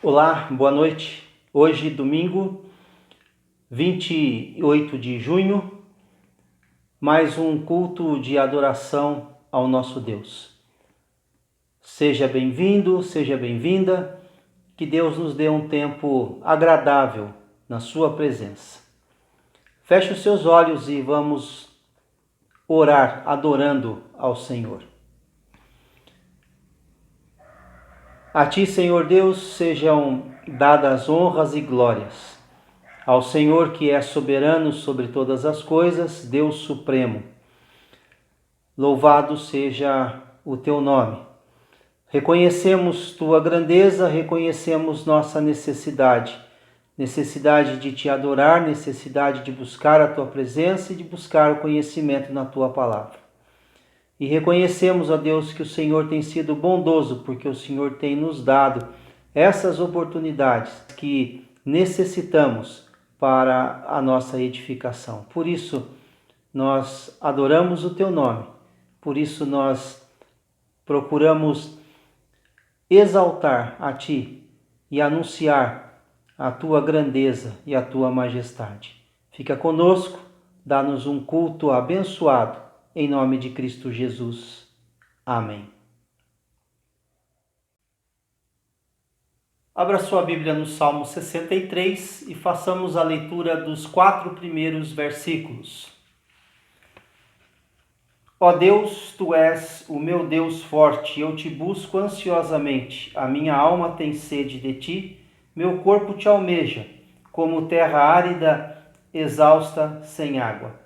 Olá, boa noite. Hoje, domingo, 28 de junho, mais um culto de adoração ao nosso Deus. Seja bem-vindo, seja bem-vinda, que Deus nos dê um tempo agradável na sua presença. Feche os seus olhos e vamos orar adorando ao Senhor. A Ti, Senhor Deus, sejam dadas honras e glórias. Ao Senhor que é soberano sobre todas as coisas, Deus Supremo. Louvado seja o Teu nome. Reconhecemos Tua grandeza, reconhecemos nossa necessidade de Te adorar, necessidade de buscar a Tua presença e de buscar o conhecimento na Tua palavra. E reconhecemos, ó Deus, que o Senhor tem sido bondoso, porque o Senhor tem nos dado essas oportunidades que necessitamos para a nossa edificação. Por isso, nós adoramos o Teu nome, por isso nós procuramos exaltar a Ti e anunciar a Tua grandeza e a Tua majestade. Fica conosco, dá-nos um culto abençoado. Em nome de Cristo Jesus. Amém. Abra sua Bíblia no Salmo 63 e façamos a leitura dos 4 primeiros versículos. Ó Deus, Tu és o meu Deus forte, eu te busco ansiosamente. A minha alma tem sede de Ti, meu corpo Te almeja, como terra árida, exausta, sem água.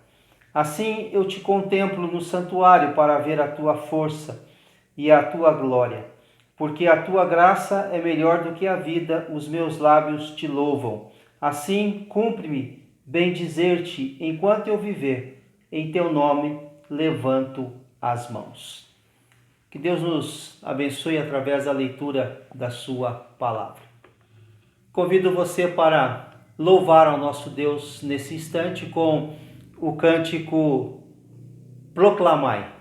Assim eu Te contemplo no santuário para ver a Tua força e a Tua glória. Porque a Tua graça é melhor do que a vida, os meus lábios Te louvam. Assim cumpre-me bendizer-Te enquanto eu viver. Em Teu nome levanto as mãos. Que Deus nos abençoe através da leitura da Sua palavra. Convido você para louvar ao nosso Deus nesse instante com o cântico Proclamai.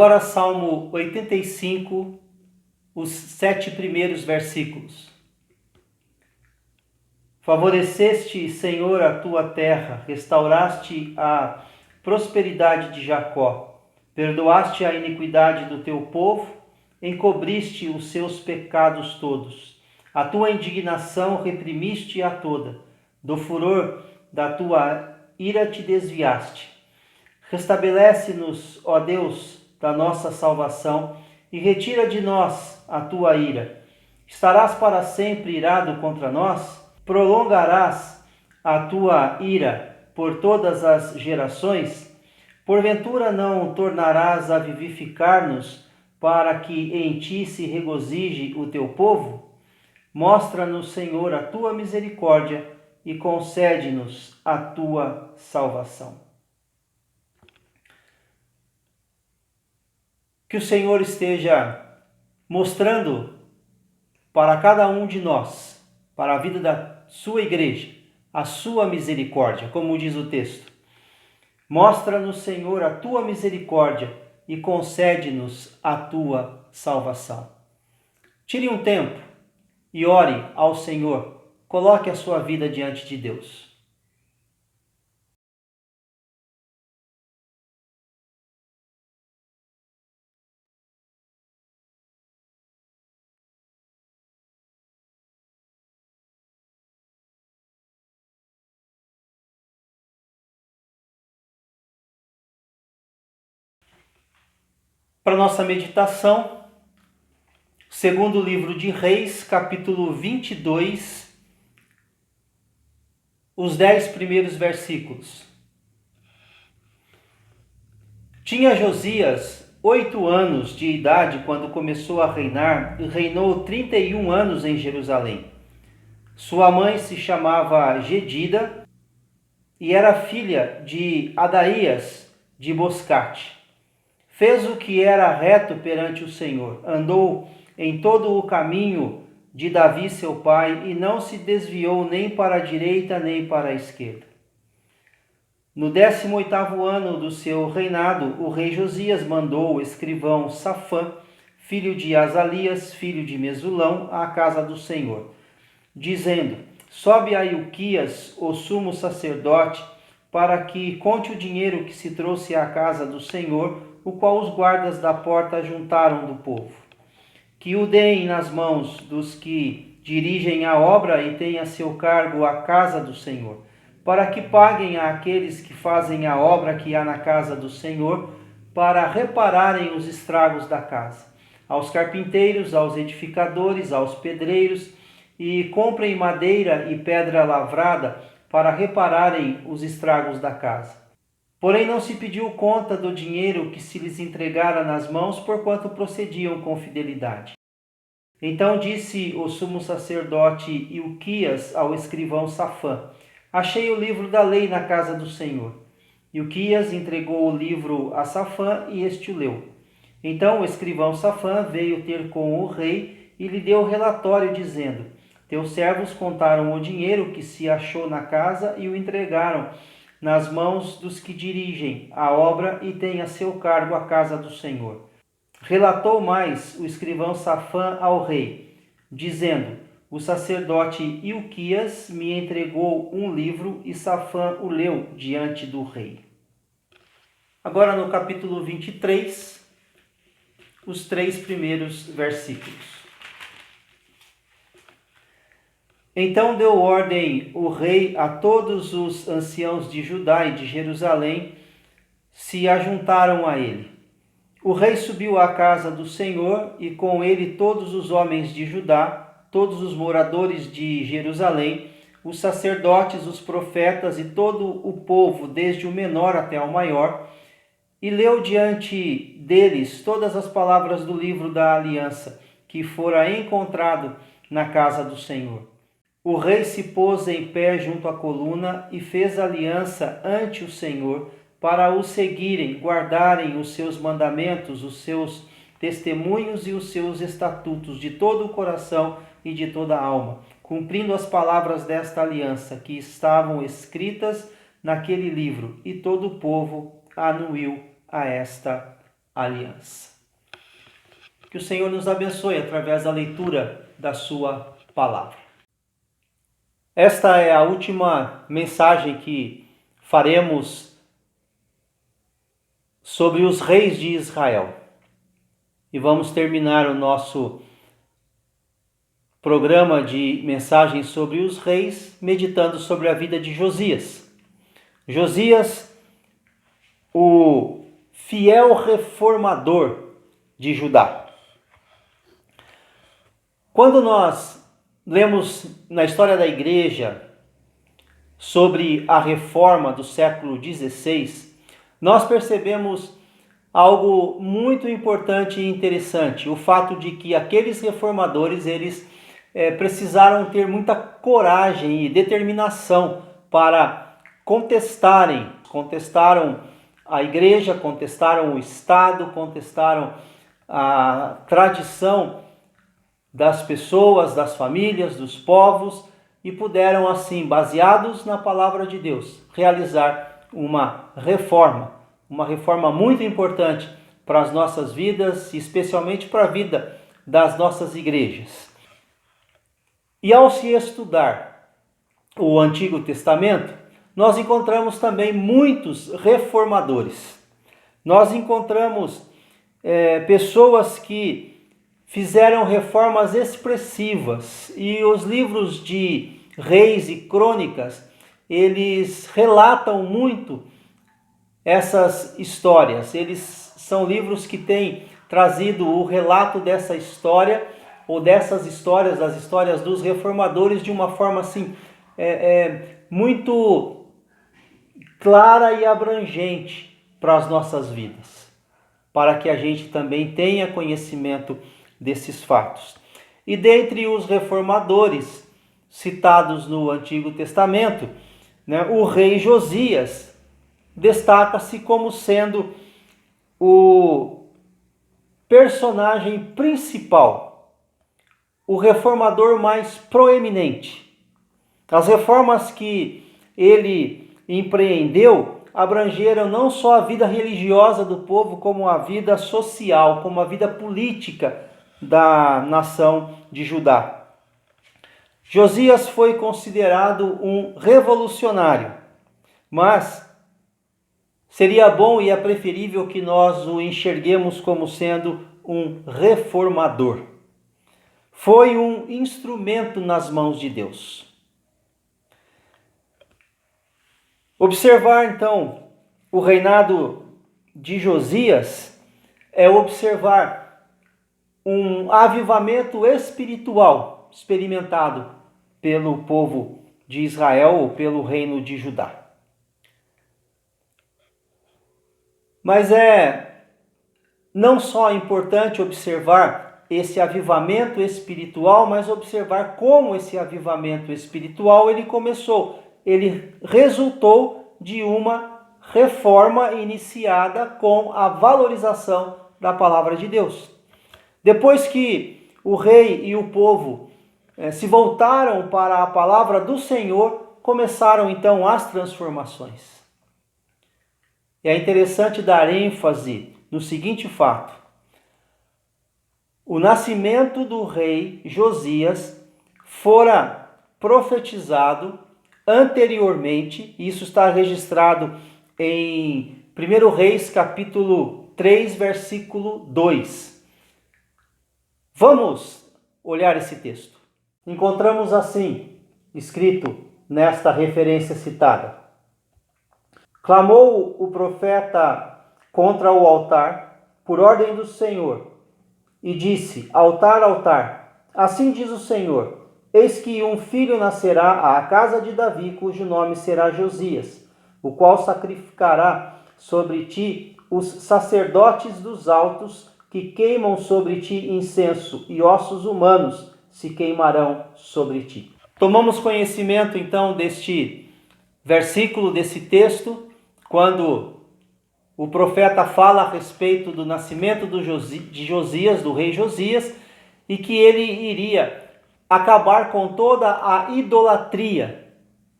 Agora, Salmo 85, os 7 primeiros versículos. Favoreceste, Senhor, a tua terra, restauraste a prosperidade de Jacó, perdoaste a iniquidade do teu povo, encobriste os seus pecados todos. A tua indignação reprimiste a toda, do furor da tua ira te desviaste. Restabelece-nos, ó Deus, da nossa salvação, e retira de nós a tua ira. Estarás para sempre irado contra nós? Prolongarás a tua ira por todas as gerações? Porventura não tornarás a vivificar-nos, para que em ti se regozije o teu povo? Mostra-nos, Senhor, a tua misericórdia e concede-nos a tua salvação. Que o Senhor esteja mostrando para cada um de nós, para a vida da sua igreja, a sua misericórdia, como diz o texto. Mostra-nos, Senhor, a tua misericórdia e concede-nos a tua salvação. Tire um tempo e ore ao Senhor. Coloque a sua vida diante de Deus. Para nossa meditação, segundo livro de Reis, capítulo 22, os 10 primeiros versículos. Tinha Josias 8 anos de idade quando começou a reinar e reinou 31 anos em Jerusalém. Sua mãe se chamava Gedida e era filha de Adaías de Boscate. Fez o que era reto perante o Senhor, andou em todo o caminho de Davi seu pai e não se desviou nem para a direita nem para a esquerda. No 18º ano do seu reinado, o rei Josias mandou o escrivão Safã, filho de Azalias, filho de Mesulão, à casa do Senhor, dizendo: sobe a Ilquias, o sumo sacerdote, para que conte o dinheiro que se trouxe à casa do Senhor, o qual os guardas da porta juntaram do povo. Que o deem nas mãos dos que dirigem a obra e tenham a seu cargo a casa do Senhor, para que paguem àqueles que fazem a obra que há na casa do Senhor, para repararem os estragos da casa, aos carpinteiros, aos edificadores, aos pedreiros, e comprem madeira e pedra lavrada para repararem os estragos da casa. Porém não se pediu conta do dinheiro que se lhes entregara nas mãos, porquanto procediam com fidelidade. Então disse o sumo sacerdote Ilquias ao escrivão Safã: achei o livro da lei na casa do Senhor. Ilquias entregou o livro a Safã e este o leu. Então o escrivão Safã veio ter com o rei e lhe deu relatório, dizendo: teus servos contaram o dinheiro que se achou na casa e o entregaram nas mãos dos que dirigem a obra e têm a seu cargo a casa do Senhor. Relatou mais o escrivão Safã ao rei, dizendo: o sacerdote Ilquias me entregou um livro e Safã o leu diante do rei. Agora no capítulo 23, os 3 primeiros versículos. Então deu ordem o rei a todos os anciãos de Judá e de Jerusalém, se ajuntaram a ele. O rei subiu à casa do Senhor e com ele todos os homens de Judá, todos os moradores de Jerusalém, os sacerdotes, os profetas e todo o povo, desde o menor até o maior, e leu diante deles todas as palavras do livro da aliança, que fora encontrado na casa do Senhor. O rei se pôs em pé junto à coluna e fez aliança ante o Senhor para o seguirem, guardarem os seus mandamentos, os seus testemunhos e os seus estatutos de todo o coração e de toda a alma, cumprindo as palavras desta aliança que estavam escritas naquele livro, e todo o povo anuiu a esta aliança. Que o Senhor nos abençoe através da leitura da sua palavra. Esta é a última mensagem que faremos sobre os reis de Israel. E vamos terminar o nosso programa de mensagens sobre os reis, meditando sobre a vida de Josias. Josias, o fiel reformador de Judá. Quando nós lemos na história da igreja sobre a reforma do século XVI, nós percebemos algo muito importante e interessante, o fato de que aqueles reformadores, eles precisaram ter muita coragem e determinação para contestaram a igreja, contestaram o Estado, contestaram a tradição das pessoas, das famílias, dos povos, e puderam assim, baseados na palavra de Deus, realizar uma reforma muito importante para as nossas vidas, especialmente para a vida das nossas igrejas. E ao se estudar o Antigo Testamento, nós encontramos também muitos reformadores. Nós encontramos pessoas que fizeram reformas expressivas, e os livros de Reis e Crônicas, eles relatam muito essas histórias. Eles são livros que têm trazido o relato dessa história, ou dessas histórias, das histórias dos reformadores, de uma forma assim, muito clara e abrangente para as nossas vidas, para que a gente também tenha conhecimento desses fatos. E dentre os reformadores citados no Antigo Testamento, o rei Josias destaca-se como sendo o personagem principal, o reformador mais proeminente. As reformas que ele empreendeu abrangeram não só a vida religiosa do povo, como a vida social, como a vida política da nação de Judá. Josias foi considerado um revolucionário, mas seria bom e é preferível que nós o enxerguemos como sendo um reformador. Foi um instrumento nas mãos de Deus. Observar então o reinado de Josias é observar um avivamento espiritual experimentado pelo povo de Israel ou pelo reino de Judá. Mas é não só importante observar esse avivamento espiritual, mas observar como esse avivamento espiritual ele começou. Ele resultou de uma reforma iniciada com a valorização da palavra de Deus. Depois que o rei e o povo se voltaram para a palavra do Senhor, começaram então as transformações. E é interessante dar ênfase no seguinte fato: o nascimento do rei Josias fora profetizado anteriormente, isso está registrado em 1 Reis capítulo 3, versículo 2. Vamos olhar esse texto. Encontramos assim, escrito nesta referência citada: clamou o profeta contra o altar, por ordem do Senhor, e disse: altar, altar, assim diz o Senhor, eis que um filho nascerá à casa de Davi, cujo nome será Josias, o qual sacrificará sobre ti os sacerdotes dos altos, que queimam sobre ti incenso, e ossos humanos se queimarão sobre ti. Tomamos conhecimento então deste versículo, desse texto, quando o profeta fala a respeito do nascimento de Josias, do rei Josias, e que ele iria acabar com toda a idolatria,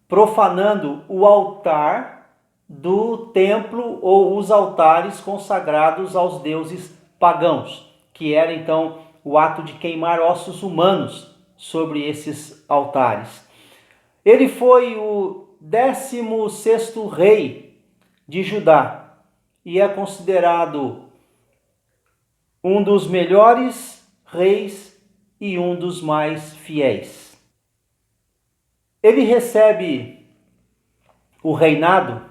profanando o altar do templo ou os altares consagrados aos deuses pagãos, que era então o ato de queimar ossos humanos sobre esses altares. Ele foi o 16º rei de Judá e é considerado um dos melhores reis e um dos mais fiéis. Ele recebe o reinado,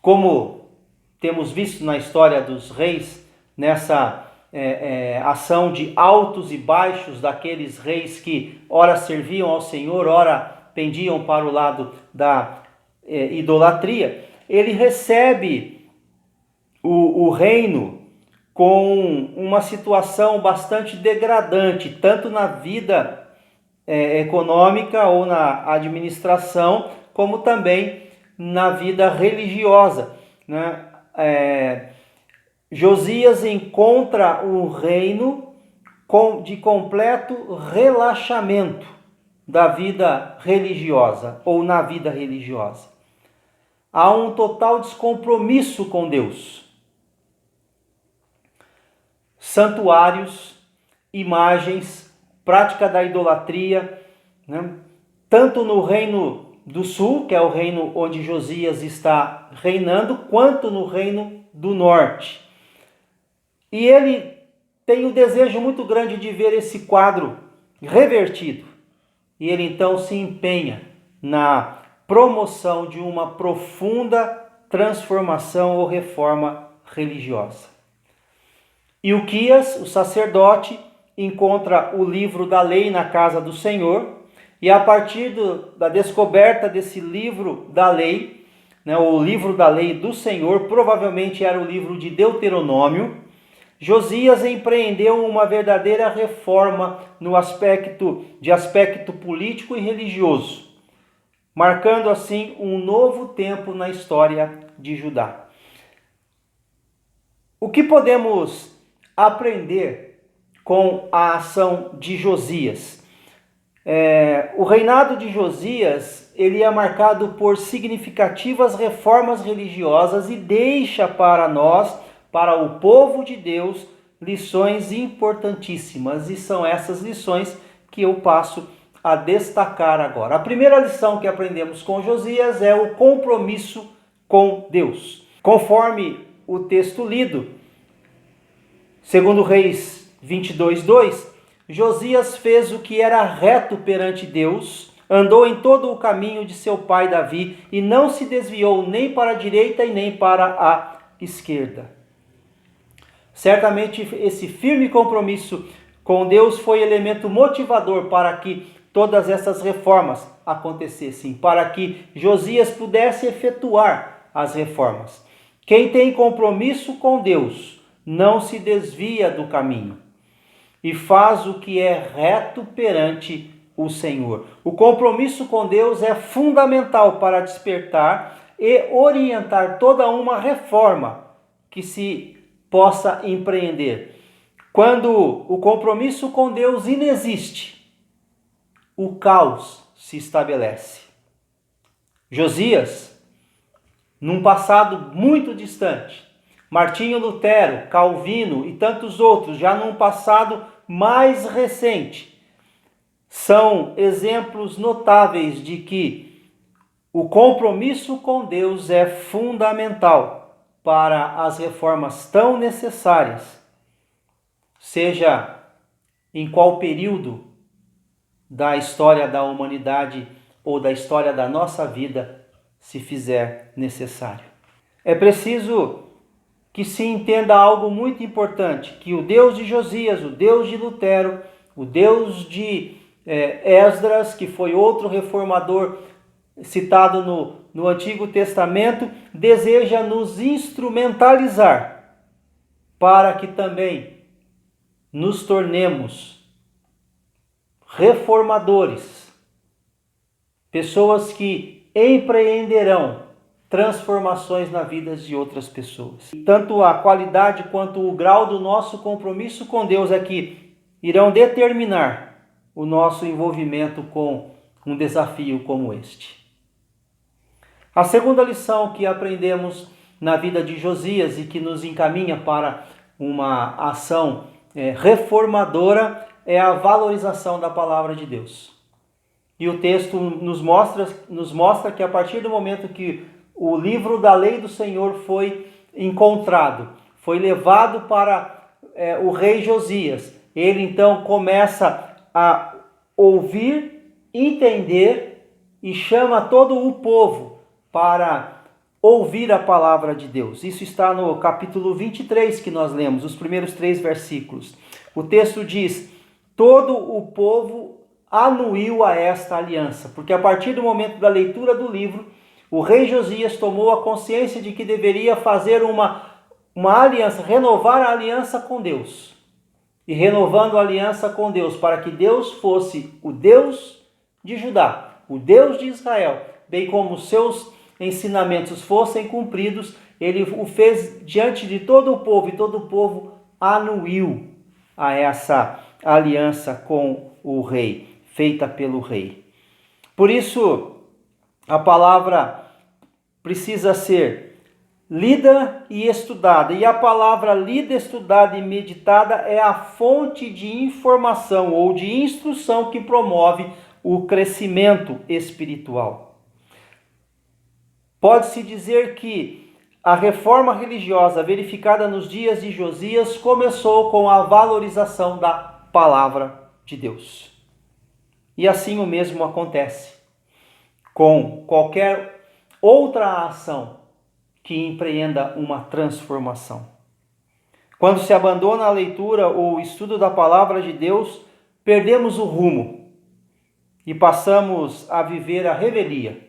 como temos visto na história dos reis, nessa ação de altos e baixos daqueles reis que ora serviam ao Senhor, ora pendiam para o lado da idolatria. Ele recebe o reino com uma situação bastante degradante, tanto na vida econômica ou na administração, como também na vida religiosa, né? Josias encontra um reino de completo relaxamento da vida religiosa ou na vida religiosa. Há um total descompromisso com Deus. Santuários, imagens, prática da idolatria, né? Tanto no reino do sul, que é o reino onde Josias está reinando, quanto no reino do norte. E ele tem um desejo muito grande de ver esse quadro revertido. E ele então se empenha na promoção de uma profunda transformação ou reforma religiosa. Ilquias, o sacerdote, encontra o livro da lei na casa do Senhor, e a partir da descoberta desse livro da lei, né, o livro da lei do Senhor, provavelmente era o livro de Deuteronômio, Josias empreendeu uma verdadeira reforma no aspecto político e religioso, marcando assim um novo tempo na história de Judá. O que podemos aprender com a ação de Josias? O reinado de Josias ele é marcado por significativas reformas religiosas e deixa para nós, para o povo de Deus, lições importantíssimas. E são essas lições que eu passo a destacar agora. A primeira lição que aprendemos com Josias é o compromisso com Deus. Conforme o texto lido, segundo Reis 22:2, Josias fez o que era reto perante Deus, andou em todo o caminho de seu pai Davi e não se desviou nem para a direita e nem para a esquerda. Certamente esse firme compromisso com Deus foi elemento motivador para que todas essas reformas acontecessem, para que Josias pudesse efetuar as reformas. Quem tem compromisso com Deus não se desvia do caminho e faz o que é reto perante o Senhor. O compromisso com Deus é fundamental para despertar e orientar toda uma reforma que se possa empreender. Quando o compromisso com Deus inexiste, o caos se estabelece. Josias, num passado muito distante, Martinho Lutero, Calvino e tantos outros, já num passado mais recente, são exemplos notáveis de que o compromisso com Deus é fundamental para as reformas tão necessárias, seja em qual período da história da humanidade ou da história da nossa vida se fizer necessário. É preciso que se entenda algo muito importante, que o Deus de Josias, o Deus de Lutero, o Deus de Esdras, que foi outro reformador citado no Antigo Testamento, deseja nos instrumentalizar para que também nos tornemos reformadores, pessoas que empreenderão transformações na vida de outras pessoas. Tanto a qualidade quanto o grau do nosso compromisso com Deus é que irão determinar o nosso envolvimento com um desafio como este. A segunda lição que aprendemos na vida de Josias e que nos encaminha para uma ação reformadora é a valorização da palavra de Deus. E o texto nos mostra que a partir do momento que o livro da lei do Senhor foi encontrado, foi levado para o rei Josias, ele então começa a ouvir, entender e chama todo o povo para ouvir a palavra de Deus. Isso está no capítulo 23 que nós lemos, os primeiros 3 versículos. O texto diz: todo o povo anuiu a esta aliança, porque a partir do momento da leitura do livro, o rei Josias tomou a consciência de que deveria fazer uma aliança, renovar a aliança com Deus. E renovando a aliança com Deus, para que Deus fosse o Deus de Judá, o Deus de Israel, bem como os seus ensinamentos fossem cumpridos, ele o fez diante de todo o povo, e todo o povo anuiu a essa aliança com o rei, feita pelo rei. Por isso, a palavra precisa ser lida e estudada, e a palavra lida, estudada e meditada é a fonte de informação ou de instrução que promove o crescimento espiritual. Pode-se dizer que a reforma religiosa verificada nos dias de Josias começou com a valorização da palavra de Deus. E assim o mesmo acontece com qualquer outra ação que empreenda uma transformação. Quando se abandona a leitura ou o estudo da palavra de Deus, perdemos o rumo e passamos a viver a revelia,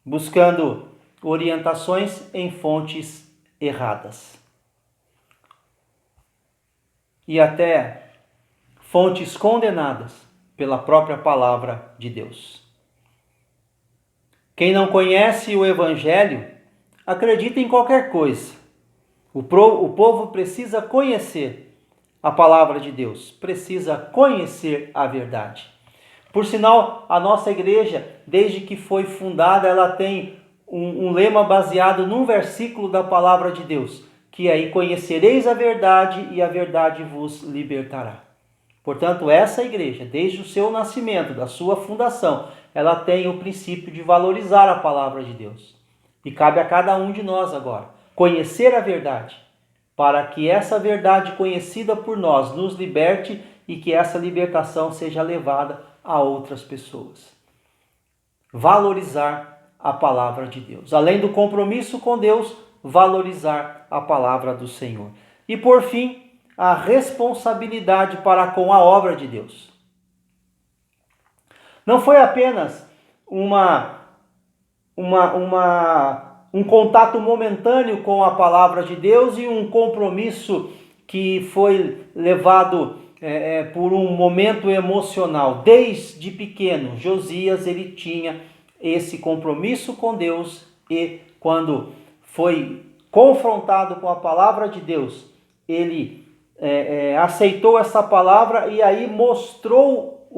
buscando orientações em fontes erradas. E até fontes condenadas pela própria palavra de Deus. Quem não conhece o Evangelho acredita em qualquer coisa. O povo precisa conhecer a palavra de Deus, precisa conhecer a verdade. Por sinal, a nossa igreja, desde que foi fundada, ela tem um lema baseado num versículo da palavra de Deus, que aí conhecereis a verdade e a verdade vos libertará. Portanto, essa igreja, desde o seu nascimento, da sua fundação, ela tem o princípio de valorizar a palavra de Deus. E cabe a cada um de nós agora conhecer a verdade, para que essa verdade conhecida por nós nos liberte e que essa libertação seja levada a outras pessoas. Valorizar a palavra de Deus. Além do compromisso com Deus, valorizar a palavra do Senhor. E por fim, a responsabilidade para com a obra de Deus. Não foi apenas um contato momentâneo com a palavra de Deus e um compromisso que foi levado por um momento emocional. Desde pequeno, Josias ele tinha esse compromisso com Deus e quando foi confrontado com a palavra de Deus, ele aceitou essa palavra e aí mostrou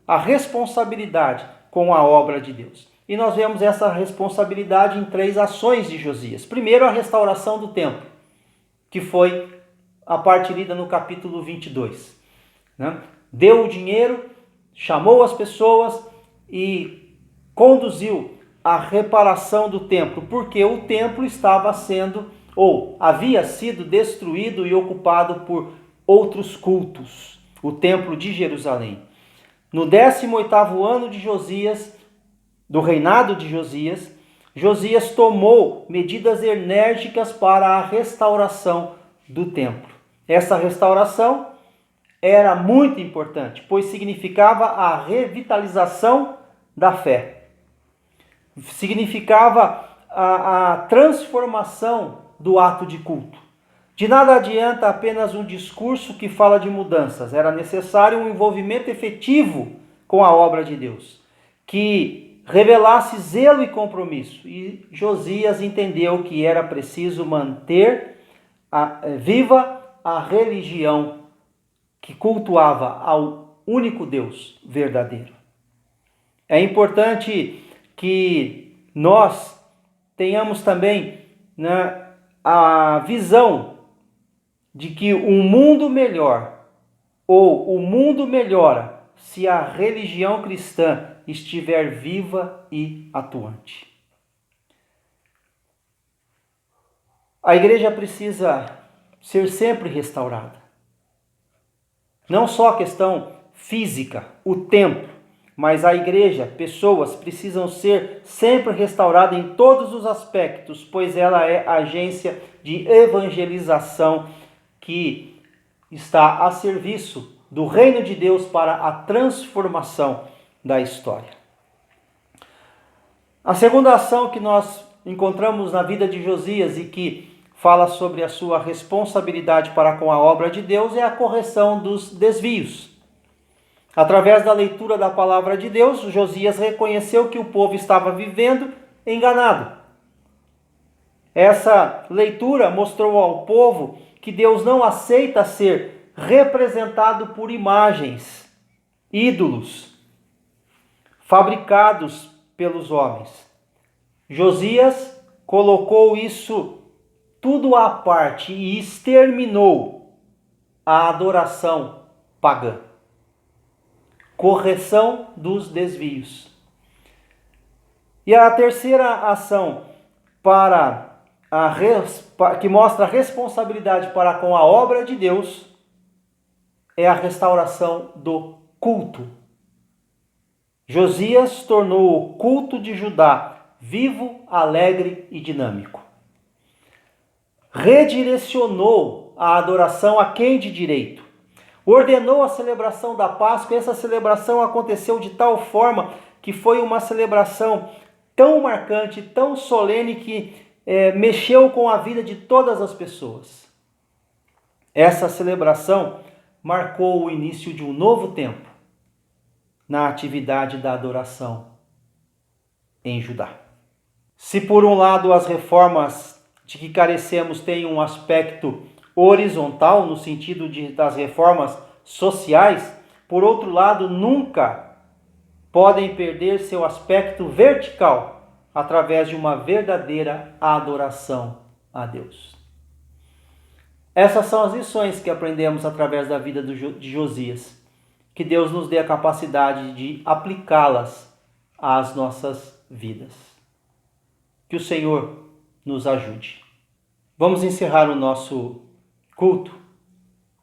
a responsabilidade com a obra de Deus. E nós vemos essa responsabilidade em 3 ações de Josias. Primeiro, a restauração do templo, que foi a parte lida no capítulo 22. Né? Deu o dinheiro, chamou as pessoas e conduziu a reparação do templo, porque o templo estava sendo, ou havia sido destruído e ocupado por outros cultos, o templo de Jerusalém. No 18º ano de Josias, do reinado de Josias, Josias tomou medidas enérgicas para a restauração do templo. Essa restauração era muito importante, pois significava a revitalização da fé. Significava a transformação do ato de culto. De nada adianta apenas um discurso que fala de mudanças. Era necessário um envolvimento efetivo com a obra de Deus, que revelasse zelo e compromisso. E Josias entendeu que era preciso manter viva a religião que cultuava ao único Deus verdadeiro. É importante que nós tenhamos também, né, a visão de que um mundo melhor, ou o mundo melhora, se a religião cristã estiver viva e atuante. A igreja precisa ser sempre restaurada. Não só a questão física, o templo, mas a igreja, pessoas precisam ser sempre restauradas em todos os aspectos, pois ela é agência de evangelização que está a serviço do reino de Deus para a transformação da história. A segunda ação que nós encontramos na vida de Josias e que fala sobre a sua responsabilidade para com a obra de Deus é a correção dos desvios. Através da leitura da palavra de Deus, Josias reconheceu que o povo estava vivendo enganado. Essa leitura mostrou ao povo que Deus não aceita ser representado por imagens, ídolos, fabricados pelos homens. Josias colocou isso tudo à parte e exterminou a adoração pagã. Correção dos desvios. E a terceira ação que mostra a responsabilidade para com a obra de Deus é a restauração do culto. Josias tornou o culto de Judá vivo, alegre e dinâmico. Redirecionou a adoração a quem de direito. Ordenou a celebração da Páscoa, e essa celebração aconteceu de tal forma que foi uma celebração tão marcante, tão solene, que mexeu com a vida de todas as pessoas. Essa celebração marcou o início de um novo tempo na atividade da adoração em Judá. Se por um lado as reformas de que carecemos têm um aspecto horizontal, no sentido das reformas sociais, por outro lado, nunca podem perder seu aspecto vertical através de uma verdadeira adoração a Deus. Essas são as lições que aprendemos através da vida de Josias. Que Deus nos dê a capacidade de aplicá-las às nossas vidas. Que o Senhor nos ajude. Vamos encerrar o nosso culto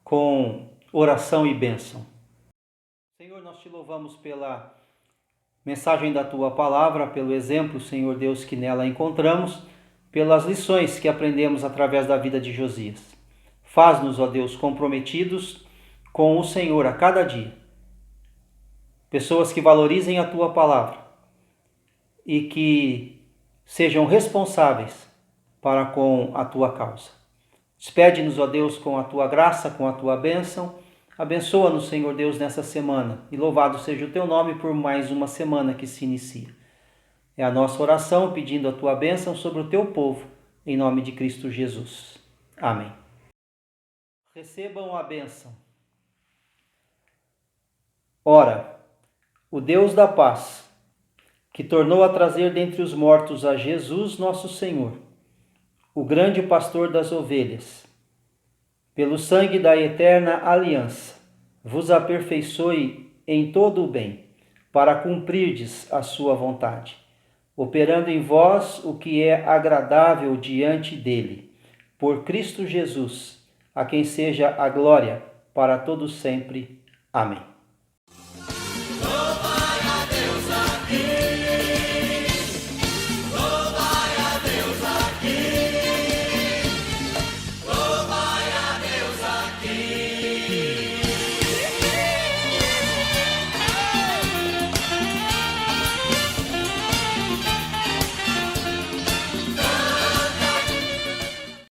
com oração e bênção. Senhor, nós te louvamos pela mensagem da tua palavra, pelo exemplo, Senhor Deus, que nela encontramos, pelas lições que aprendemos através da vida de Josias. Faz-nos, ó Deus, comprometidos com o Senhor a cada dia. Pessoas que valorizem a tua palavra e que sejam responsáveis para com a tua causa. Despede-nos, ó Deus, com a tua graça, com a tua bênção. Abençoa-nos, Senhor Deus, nessa semana. E louvado seja o teu nome por mais uma semana que se inicia. É a nossa oração pedindo a tua bênção sobre o teu povo, em nome de Cristo Jesus. Amém. Recebam a bênção. Ora, o Deus da paz, que tornou a trazer dentre os mortos a Jesus nosso Senhor, o grande pastor das ovelhas, pelo sangue da eterna aliança, vos aperfeiçoe em todo o bem, para cumprirdes a sua vontade, operando em vós o que é agradável diante dele, por Cristo Jesus, a quem seja a glória para todos sempre. Amém.